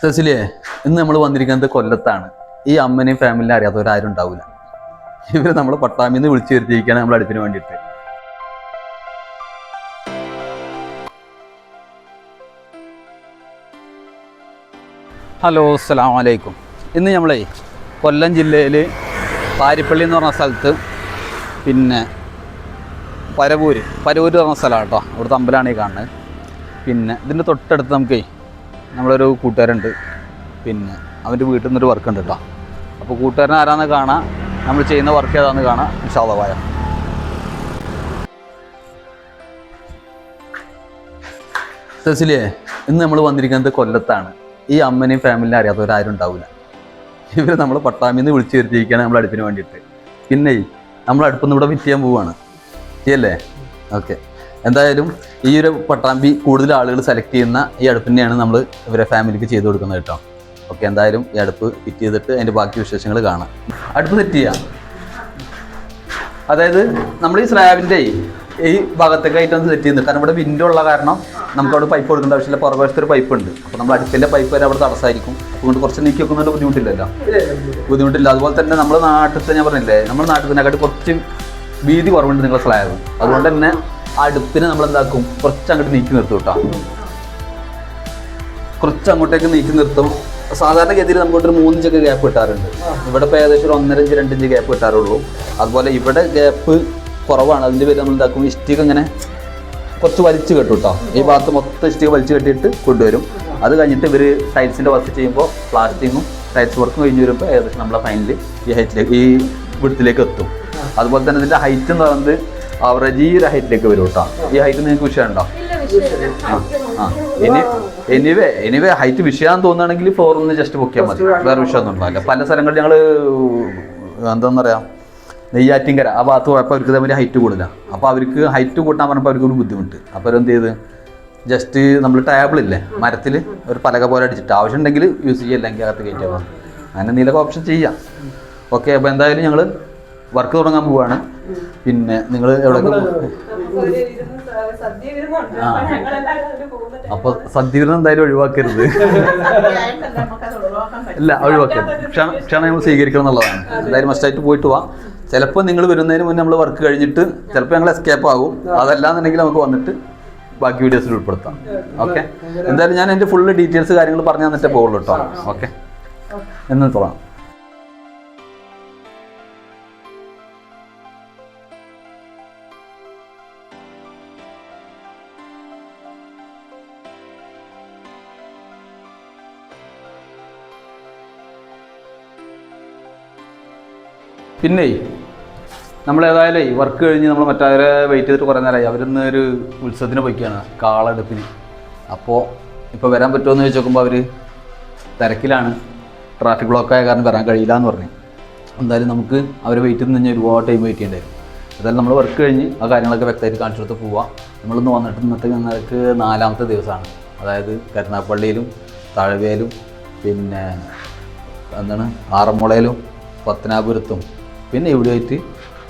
സെസിലിയെ, ഇന്ന് നമ്മൾ വന്നിരിക്കുന്നത് കൊല്ലത്താണ്. ഈ അമ്മനെയും ഫാമിലിനെ അറിയാത്തവരാരും ഉണ്ടാവില്ല. ഇവർ നമ്മൾ പട്ടാമ്പിന്ന് വിളിച്ചു വരുത്തിയിരിക്കുകയാണ് നമ്മൾ അടുപ്പിന് വേണ്ടിയിട്ട്. ഹലോ, അസ്സലാമു അലൈക്കും. ഇന്ന് നമ്മളെ കൊല്ലം ജില്ലയിൽ പാരിപ്പള്ളി എന്ന് പറഞ്ഞ സ്ഥലത്ത്, പിന്നെ പരവൂര് എന്ന് പറഞ്ഞ സ്ഥലമാണ് കേട്ടോ. അവിടുത്തെ അമ്പലമാണ് ഈ കാണുന്നത്. പിന്നെ ഇതിൻ്റെ തൊട്ടടുത്ത് നമുക്ക് നമ്മളൊരു കൂട്ടുകാരുണ്ട്. പിന്നെ അവൻ്റെ വീട്ടിൽ നിന്നൊരു വർക്ക് ഉണ്ട് കേട്ടോ. അപ്പോൾ കൂട്ടുകാരൻ ആരാന്ന് കാണാം, നമ്മൾ ചെയ്യുന്ന വർക്ക് ഏതാണെന്ന് കാണാം. ഇൻഷാ അല്ലാഹ് വായ. സെസിലിയെ, ഇന്ന് നമ്മൾ വന്നിരിക്കുന്നത് കൊല്ലത്താണ്. ഈ അമ്മനെയും ഫാമിലിനെ അറിയാത്തവരാരും ഉണ്ടാവില്ല. ഇവർ നമ്മൾ പട്ടാമ്പിന്ന് വിളിച്ചു വരുത്തിയിരിക്കുകയാണ് നമ്മൾ അടുപ്പിന് വേണ്ടിയിട്ട്. പിന്നെ നമ്മൾ അടുപ്പിൽ ഇവിടെ ഫിറ്റ് ചെയ്യാൻ പോവുകയാണ്, ശരിയല്ലേ? ഓക്കെ. എന്തായാലും ഈ ഒരു പട്ടാമ്പി കൂടുതൽ ആളുകൾ സെലക്ട് ചെയ്യുന്ന ഈ അടുപ്പിനെയാണ് നമ്മൾ ഇവരെ ഫാമിലിക്ക് ചെയ്ത് കൊടുക്കുന്നത് കേട്ടോ. ഓക്കെ, എന്തായാലും ഈ അടുപ്പ് ഫിറ്റ് ചെയ്തിട്ട് അതിൻ്റെ ബാക്കി വിശേഷങ്ങൾ കാണാം. അടുപ്പ് സെറ്റ് ചെയ്യാം. അതായത് നമ്മൾ ഈ സ്ലാബിൻ്റെ ഈ ഭാഗത്തേക്കായിട്ടാണ് സെറ്റ് ചെയ്യുന്നത്. കാരണം ഇവിടെ വിൻഡോ ഉള്ള കാരണം നമുക്ക് അവിടെ പൈപ്പ് കൊടുക്കേണ്ട ആവശ്യമില്ല. പുറകുവശത്തൊരു പൈപ്പ് ഉണ്ട്. അപ്പോൾ നമ്മൾ അടുപ്പിൻ്റെ പൈപ്പ് വരെ അവിടെ തടസ്സമായിരിക്കും. അതുകൊണ്ട് കുറച്ച് നീക്കി വെക്കുന്നതിൻ്റെ ബുദ്ധിമുട്ടില്ല. അതുപോലെ തന്നെ നമ്മുടെ നാട്ടിലത്തെ ഞാൻ പറഞ്ഞില്ലേ, നമ്മുടെ നാട്ടിൽ കുറച്ച് വീതി കുറവുണ്ട് നിങ്ങളുടെ സ്ലാബ്. അതുകൊണ്ട് തന്നെ അടുപ്പിനെ നമ്മൾ എന്താക്കും, കുറച്ച് അങ്ങോട്ട് നീക്കി നിർത്തും കേട്ടോ. കുറച്ച് അങ്ങോട്ടേക്ക് നീക്കി നിർത്തും. സാധാരണ ഗതിയിൽ നമുക്കൊരു 3 ഇഞ്ചൊക്കെ ഗ്യാപ്പ് കിട്ടാറുണ്ട്. ഇവിടെ ഇപ്പോൾ ഏകദേശം ഒരു 1.5 ഇഞ്ച് 2 ഇഞ്ച് ഗ്യാപ്പ് കിട്ടാറുള്ളൂ. അതുപോലെ ഇവിടെ ഗ്യാപ്പ് കുറവാണ്. അതിൻ്റെ പേര് നമ്മൾ എന്താക്കും, ഇഷ്ടിക ഇങ്ങനെ കുറച്ച് വലിച്ചു കെട്ടും കേട്ടോ. ഈ ഭാഗത്ത് മൊത്തം ഇഷ്ടിക വലിച്ചു കെട്ടിയിട്ട് കൊണ്ടുവരും. അത് കഴിഞ്ഞിട്ട് ഇവർ ടൈൽസിൻ്റെ വർക്ക് ചെയ്യുമ്പോൾ പ്ലാസ്റ്റിക്കും ടൈൽസ് വർക്കും കഴിഞ്ഞ് വരുമ്പോൾ ഏകദേശം നമ്മളെ ഫൈനൽ ഈ ഹൈറ്റിലേക്ക്, ഈ വിടത്തിലേക്ക് എത്തും. അതുപോലെ തന്നെ ഇതിൻ്റെ ഹൈറ്റ് എന്ന് പറയുന്നത് ആവറേജ് ഈ ഒരു ഹൈറ്റിലേക്ക് വരും കേട്ടോ. ഈ ഹൈറ്റ് നിങ്ങൾക്ക് വിഷയമുണ്ടോ? എനിവേ ഹൈറ്റ് വിഷയമാണെന്ന് തോന്നുകയാണെങ്കിൽ ഫ്ലോറൊന്ന് ജസ്റ്റ് പൊക്കിയാൽ മതി. വേറെ വിഷയമൊന്നും ഉണ്ടാവില്ല. പല സ്ഥലങ്ങളിൽ ഞങ്ങൾ എന്താണെന്ന് പറയാം, നെയ്യാറ്റിൻകര ആ ഭാഗത്ത് പോയപ്പോൾ അവർക്ക് ഇതേപോലെ ഹൈറ്റ് കൂടുതലാണ്. അപ്പോൾ അവർക്ക് ഹൈറ്റ് കൂട്ടാൻ പറഞ്ഞപ്പോൾ അവർക്കൊരു ബുദ്ധിമുട്ട്. അപ്പോൾ അവരെന്ത് ചെയ്ത്, ജസ്റ്റ് നമ്മൾ ടേബിളില്ലേ മരത്തിൽ ഒരു പലക പോലെ അടിച്ചിട്ട് ആവശ്യം ഉണ്ടെങ്കിൽ യൂസ് ചെയ്യുക, അല്ലെങ്കിൽ അകത്ത് കയറ്റിയാൽ മതി. അങ്ങനെ എന്തെങ്കിലുമൊക്കെ ഓപ്ഷൻ ചെയ്യാം. ഓക്കെ, അപ്പോൾ എന്തായാലും ഞങ്ങൾ വർക്ക് തുടങ്ങാൻ പോവുകയാണ്. പിന്നെ നിങ്ങൾ എവിടെയൊക്കെ അപ്പോൾ സദ്യ വിരുന്ന് എന്തായാലും ഒഴിവാക്കരുത്. ഇല്ല, ഒഴിവാക്കരുത്. ക്ഷണം നമ്മൾ സ്വീകരിക്കണം എന്നുള്ളതാണ്. എന്തായാലും മസ്റ്റായിട്ട് പോയിട്ട് പോവാം. ചിലപ്പോൾ നിങ്ങൾ വരുന്നതിന് മുന്നേ നമ്മൾ വർക്ക് കഴിഞ്ഞിട്ട് ചിലപ്പോൾ ഞങ്ങൾ എസ്കേപ്പ് ആകും. അതല്ലാന്നുണ്ടെങ്കിൽ നമുക്ക് വന്നിട്ട് ബാക്കി വീഡിയോസിൽ ഉൾപ്പെടുത്താം. ഓക്കെ, എന്തായാലും ഞാൻ എൻ്റെ ഫുള്ള് ഡീറ്റെയിൽസ് കാര്യങ്ങൾ പറഞ്ഞു തന്നിട്ടേ പോകുള്ളൂ കേട്ടോ. ഓക്കെ, എന്ന് തുടങ്ങാം. പിന്നെ നമ്മളേതായാലും വർക്ക് കഴിഞ്ഞ് നമ്മൾ മറ്റവരെ വെയിറ്റ് ചെയ്തിട്ട് കുറേ നേരമായി. അവരിന്ന് ഒരു ഉത്സവത്തിന് പോയിക്കുകയാണ്, കാളെടുപ്പിന്. അപ്പോൾ ഇപ്പോൾ വരാൻ പറ്റുമോ എന്ന് ചോദിച്ചോക്കുമ്പോൾ അവർ തിരക്കിലാണ്, ട്രാഫിക് ബ്ലോക്കായ കാരണം വരാൻ കഴിയില്ല എന്ന് പറഞ്ഞു. എന്തായാലും നമുക്ക് അവരെ വെയിറ്റ് ചെയ്ത് കഴിഞ്ഞാൽ ഒരുപാട് ടൈം വെയിറ്റ് ചെയ്യേണ്ടായിരുന്നു. എന്തായാലും നമ്മൾ വർക്ക് കഴിഞ്ഞ് ആ കാര്യങ്ങളൊക്കെ വ്യക്തമായിട്ട് കാണിച്ചു കൊടുത്ത് പോവാം. നമ്മളിന്ന് വന്നിട്ട് ഇന്നത്തെ ഞങ്ങൾക്ക് 4ാമത്തെ ദിവസമാണ്. അതായത് കരുനാഗപ്പള്ളിയിലും താഴവേലും പിന്നെ ആറന്മുളയിലും പത്തനാപുരത്തും പിന്നെ ഇവിടെ ആയിട്ട്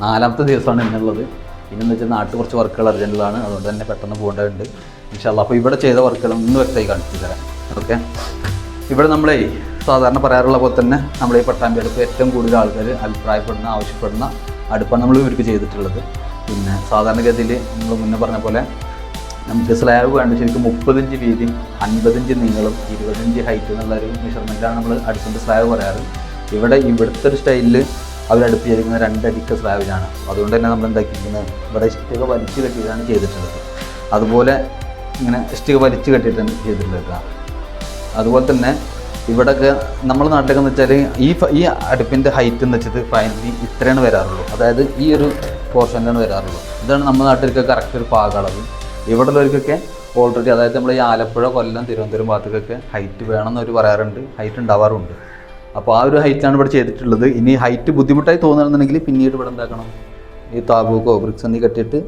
4ാമത്തെ ദിവസമാണ് ഇന്നുള്ളത്. പിന്നെന്ന് വെച്ചാൽ നാട്ടിൽ കുറച്ച് വർക്കുകൾ അർജൻറ്റുള്ളതാണ്. അതുകൊണ്ട് തന്നെ പെട്ടെന്ന് പോകേണ്ടതുണ്ട് ഇൻഷാ അല്ലാഹ്. അപ്പോൾ ഇവിടെ ചെയ്ത വർക്കുകൾ ഇന്ന് വ്യക്തമായി കാണിച്ചു തരാം. ഓക്കെ, ഇവിടെ നമ്മളെ സാധാരണ പറയാറുള്ള പോലെ തന്നെ നമ്മളീ പട്ടാമ്പി അടുപ്പ് ഏറ്റവും കൂടുതൽ ആൾക്കാർ ആവശ്യപ്പെടുന്ന അടുപ്പാണ് നമ്മൾ ഇവർക്ക് ചെയ്തിട്ടുള്ളത്. പിന്നെ സാധാരണഗതിയിൽ നമ്മൾ മുന്നേ പറഞ്ഞ പോലെ നമുക്ക് സ്ലാബ് വേണ്ട ശരിക്കും 30 ഇഞ്ച് വീതിയും 50 ഇഞ്ച് നീളം 20 ഇഞ്ച് ഹൈറ്റ് എന്നുള്ളൊരു മെഷർമെൻറ്റാണ് നമ്മൾ അടുപ്പിൻ്റെ സ്ലാബ് പറയാറ്. ഇവിടുത്തെ ഒരു സ്റ്റൈലിൽ അവരടുപ്പ് ചെയ്തിരിക്കുന്നത് 2 അടിക്ക് സ്ലാബിലാണ്. അതുകൊണ്ട് തന്നെ നമ്മൾ എന്താക്കിയിരിക്കുന്നത്, ഇവിടെ ഇഷ്ടിക വലിച്ച് കെട്ടിയിട്ടാണ് ചെയ്തിട്ടുള്ളത്. അതുപോലെ ഇങ്ങനെ ഇഷ്ടിക വലിച്ച് കെട്ടിയിട്ടാണ് ചെയ്തിട്ടുള്ളത്. അതുപോലെ തന്നെ ഇവിടെയൊക്കെ നമ്മുടെ നാട്ടിലൊക്കെ എന്ന് വെച്ചാൽ ഈ അടുപ്പിൻ്റെ ഹൈറ്റ് എന്ന് വെച്ചത് ഫൈനലി ഇത്രയാണ് വരാറുള്ളൂ. അതായത് ഈ ഒരു പോർഷനിലാണ് വരാറുള്ളൂ. ഇതാണ് നമ്മുടെ നാട്ടിലൊക്കെ കറക്റ്റ് ഒരു പാകളവ്. ഇവിടെ ഉള്ളവർക്കൊക്കെ ഓൾറെഡി, അതായത് നമ്മൾ ഈ ആലപ്പുഴ, കൊല്ലം, തിരുവനന്തപുരം ഭാഗത്തേക്കൊക്കെ ഹൈറ്റ് വേണമെന്നവർ പറയാറുണ്ട്, ഹൈറ്റ് ഉണ്ടാവാറുണ്ട്. അപ്പോൾ ആ ഒരു ഹൈറ്റാണ് ഇവിടെ ചെയ്തിട്ടുള്ളത്. ഇനി ഹൈറ്റ് ബുദ്ധിമുട്ടായി തോന്നുകയാണെന്നുണ്ടെങ്കിൽ പിന്നീട് ഇവിടെ എന്താക്കണം, ഈ താബൂക്കോ ബ്രിക്സ് എന്നി കെട്ടിയിട്ട്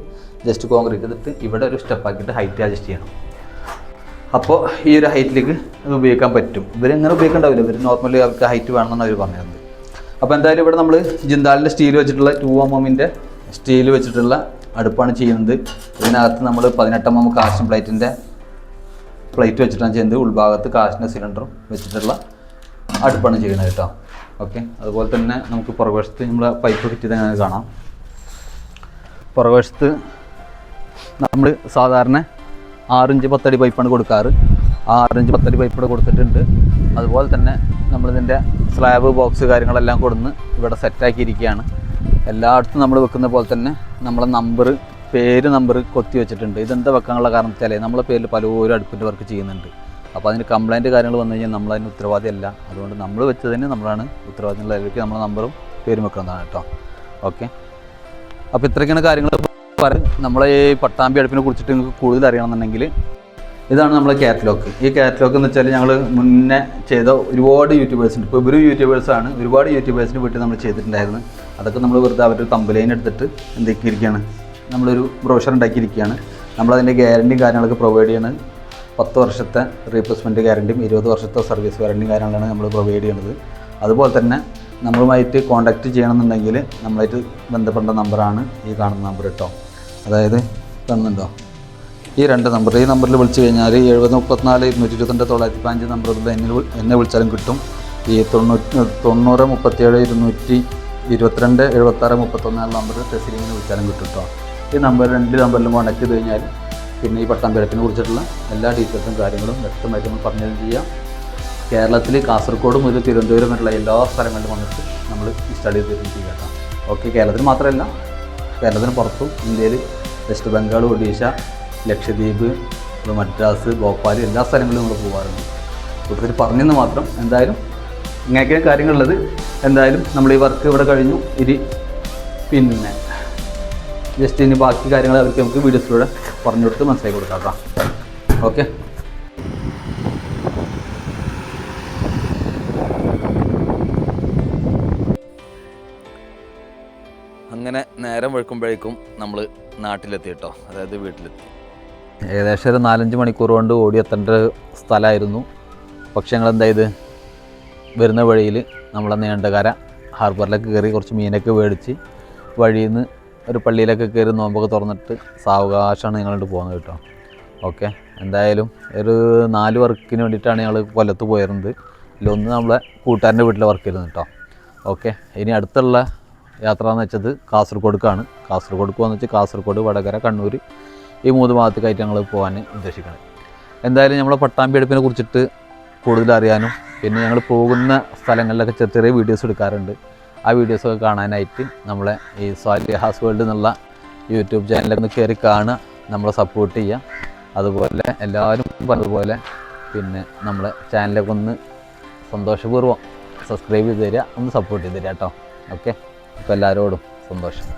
ജസ്റ്റ് കോൺക്രീറ്റ് ചെയ്തിട്ട് ഇവിടെ ഒരു സ്റ്റെപ്പാക്കിയിട്ട് ഹൈറ്റ് അഡ്ജസ്റ്റ് ചെയ്യണം. അപ്പോൾ ഈ ഒരു ഹൈറ്റിലേക്ക് ഇത് ഉപയോഗിക്കാൻ പറ്റും. ഇവരെങ്ങനെ ഉപയോഗിക്കേണ്ടാവില്ല, ഇവർ നോർമലി അവർക്ക് ഹൈറ്റ് വേണമെന്നാണ് അവർ പറഞ്ഞത്. അപ്പോൾ എന്തായാലും ഇവിടെ നമ്മൾ ജിന്ദാലിൻ്റെ സ്റ്റീൽ വെച്ചിട്ടുള്ള 2mm സ്റ്റീൽ വെച്ചിട്ടുള്ള അടുപ്പാണ് ചെയ്യുന്നത്. ഇതിനകത്ത് നമ്മൾ 18mm കാസ്റ്റിംഗ് പ്ലേറ്റിൻ്റെ പ്ലേറ്റ് വെച്ചിട്ടാണ് ചെയ്യുന്നത്. ഉൾഭാഗത്ത് കാശിൻ്റെ സിലിണ്ടറും വെച്ചിട്ടുള്ള അടുപ്പാണ് ചെയ്യുന്നത് കേട്ടോ. ഓക്കെ, അതുപോലെ തന്നെ നമുക്ക് പുറകുവശത്ത് നമ്മൾ പൈപ്പ് ഫിറ്റ് ചെയ്ത് അങ്ങനെ കാണാം. പുറകുവശത്ത് നമ്മൾ സാധാരണ 6 ഇഞ്ച് 10 അടി പൈപ്പാണ് കൊടുക്കാറ്. 6 ഇഞ്ച് 10 അടി പൈപ്പ് ഇവിടെ കൊടുത്തിട്ടുണ്ട്. അതുപോലെ തന്നെ നമ്മളിതിൻ്റെ സ്ലാബ് ബോക്സ് കാര്യങ്ങളെല്ലാം കൊടുന്ന് ഇവിടെ സെറ്റാക്കിയിരിക്കുകയാണ്. എല്ലായിടത്തും നമ്മൾ വെക്കുന്ന പോലെ തന്നെ നമ്മളെ നമ്പർ കൊത്തി വെച്ചിട്ടുണ്ട്. ഇതെന്താ വെക്കാനുള്ള കാരണം വെച്ചാൽ നമ്മളെ പേരിൽ പലരും അടുപ്പിൻ്റെ വർക്ക് ചെയ്യുന്നുണ്ട്. അപ്പോൾ അതിന് കംപ്ലയിൻറ്റ് കാര്യങ്ങൾ വന്നു കഴിഞ്ഞാൽ നമ്മളതിന് ഉത്തരവാദിയല്ല. അതുകൊണ്ട് നമ്മൾ വെച്ചതിന് നമ്മളാണ് ഉത്തരവാദിത്തം ഉള്ളതിലേക്ക് നമ്മളെ നമ്പറും പേരും വെക്കുന്നതാണ് കേട്ടോ. ഓക്കെ, അപ്പോൾ ഇത്രയൊക്കെയാണ് കാര്യങ്ങൾ. നമ്മളെ ഈ പട്ടാമ്പി അടുപ്പിനെ കുറിച്ചിട്ട് നിങ്ങൾക്ക് കൂടുതൽ അറിയണമെന്നുണ്ടെങ്കിൽ ഇതാണ് നമ്മളെ കാറ്റലോഗ്. ഈ കാറ്റലോഗ് എന്ന് വെച്ചാൽ ഞങ്ങൾ മുന്നേ ചെയ്ത ഒരുപാട് യൂട്യൂബേഴ്സുണ്ട്. ഇപ്പോൾ ഇവരും യൂട്യൂബേഴ്സാണ്. ഒരുപാട് യൂട്യൂബേഴ്സിന് വീട്ടിൽ നമ്മൾ ചെയ്തിട്ടുണ്ടായിരുന്നു. അതൊക്കെ നമ്മൾ വെറുതെ അവരുടെ തമ്പലൈൻ എടുത്തിട്ട് എന്തൊക്കെയിരിക്കുകയാണ്, നമ്മളൊരു ബ്രോഷർ ഉണ്ടാക്കിയിരിക്കുകയാണ്. നമ്മളതിൻ്റെ ഗ്യാരണ്ടിയും കാര്യങ്ങളൊക്കെ പ്രൊവൈഡ് ചെയ്യണത് 10 വർഷത്തെ റീപ്ലേസ്മെൻറ്റ് ഗ്യാരണ്ടിയും 20 വർഷത്തെ സർവീസ് വാറണ്ടിയും കാര്യങ്ങളാണ് നമ്മൾ പ്രൊവൈഡ് ചെയ്യുന്നത്. അതുപോലെ തന്നെ നമ്മളുമായിട്ട് കോൺടാക്റ്റ് ചെയ്യണമെന്നുണ്ടെങ്കിൽ നമ്മളായിട്ട് ബന്ധപ്പെട്ട നമ്പറാണ് ഈ കാണുന്ന നമ്പർ കേട്ടോ. അതായത് കാണുന്നുണ്ടോ ഈ 2 നമ്പർ. ഈ നമ്പറിൽ വിളിച്ചു കഴിഞ്ഞാൽ 7034 222 905 നമ്പറിൽ എന്നെ വിളിച്ചാലും കിട്ടും. ഈ 90 37 222 76 31 നമ്പർ ടെസ്റ്റിലിങ്ങിന് വിളിച്ചാലും കിട്ടും കേട്ടോ. ഈ നമ്പർ 2 നമ്പറിലും കോൺടാക്ട് ചെയ്ത് കഴിഞ്ഞാൽ പിന്നെ ഈ പട്ടാമ്പി അടുപ്പിനെ കുറിച്ചിട്ടുള്ള എല്ലാ ഡീറ്റെയിൽസും കാര്യങ്ങളും വ്യക്തമായിട്ട് നമ്മൾ പറഞ്ഞു ചെയ്യാം. കേരളത്തിൽ കാസർഗോഡ് മുതൽ തിരുവനന്തപുരം വരെയുള്ള എല്ലാ സ്ഥലങ്ങളിലും വന്നിട്ട് നമ്മൾ സ്റ്റഡി ചെയ്ത് കേട്ടോ. ഓക്കെ, കേരളത്തിൽ മാത്രമല്ല, കേരളത്തിന് പുറത്തും ഇന്ത്യയിൽ വെസ്റ്റ് ബംഗാൾ, ഒഡീഷ, ലക്ഷദ്വീപ്, മദ്രാസ്, ഭോപ്പാൽ എല്ലാ സ്ഥലങ്ങളിലും നമ്മൾ പോകാറുണ്ട്. കൂടുതൽ പറഞ്ഞെന്ന് മാത്രം. എന്തായാലും ഇങ്ങനെയൊക്കെയാണ് കാര്യങ്ങളുള്ളത്. എന്തായാലും നമ്മൾ ഈ വർക്ക് ഇവിടെ കഴിഞ്ഞു. പിന്നെ ജസ്റ്റ് ഇനി ബാക്കി കാര്യങ്ങൾ അവർക്ക് നമുക്ക് വീഡിയോസിലൂടെ പറഞ്ഞു കൊടുത്ത് മനസ്സിലാക്കി കൊടുക്കാം കേട്ടോ. ഓക്കെ, അങ്ങനെ നേരം വെളുക്കുമ്പോഴേക്കും നമ്മൾ നാട്ടിലെത്തി കേട്ടോ. അതായത് വീട്ടിലെത്തി. ഏകദേശം ഒരു 4-5 മണിക്കൂർ കൊണ്ട് ഓടിയെത്തേണ്ട സ്ഥലമായിരുന്നു. പക്ഷേ ഞങ്ങൾ എന്തായത് വരുന്ന വഴിയിൽ നമ്മളെ നീണ്ടകര ഹാർബറിലേക്ക് കയറി കുറച്ച് മീനൊക്കെ മേടിച്ച് വഴിയിൽ നിന്ന് ഒരു പള്ളിയിലൊക്കെ കയറി നോമ്പൊക്കെ തുറന്നിട്ട് സാവകാശമാണ് ഞങ്ങളോട് പോകുന്നത് കേട്ടോ. ഓക്കെ, എന്തായാലും ഒരു 4 വർക്കിന് വേണ്ടിയിട്ടാണ് ഞങ്ങൾ കൊല്ലത്ത് പോയിരുന്നത്. ഇതിലൊന്ന് നമ്മളെ കൂട്ടുകാരൻ്റെ വീട്ടിലെ വർക്ക് ആയിരുന്നു കേട്ടോ. ഓക്കെ, ഇനി അടുത്തുള്ള യാത്ര എന്ന് വെച്ചത് കാസർഗോഡ്ക്കാണ്. കാസർഗോഡ്ക്ക് വന്നു വെച്ചാൽ കാസർഗോഡ്, വടകര, കണ്ണൂർ ഈ 3 ഭാഗത്തേക്കായിട്ട് ഞങ്ങൾ പോകാൻ ഉദ്ദേശിക്കണം. എന്തായാലും നമ്മളെ പട്ടാമ്പി അടുപ്പിനെ കുറിച്ചിട്ട് കൂടുതൽ അറിയാനും പിന്നെ ഞങ്ങൾ പോകുന്ന സ്ഥലങ്ങളിലൊക്കെ ചെറിയ ചെറിയ വീഡിയോസ് എടുക്കാറുണ്ട്. ആ വീഡിയോസൊക്കെ കാണാനായിട്ട് നമ്മളെ ഈ സാലിഹാസ് വേൾഡ് എന്നുള്ള യൂട്യൂബ് ചാനലൊക്കെ ഒന്ന് കയറി കാണുക, നമ്മളെ സപ്പോർട്ട് ചെയ്യുക. അതുപോലെ എല്ലാവരും പറഞ്ഞതുപോലെ പിന്നെ നമ്മളെ ചാനലൊക്കെ ഒന്ന് സന്തോഷപൂർവ്വം സബ്സ്ക്രൈബ് ചെയ്ത് തരിക, ഒന്ന് സപ്പോർട്ട് ചെയ്ത് തരിക കേട്ടോ. ഓക്കെ, അപ്പോൾ എല്ലാവരോടും സന്തോഷം.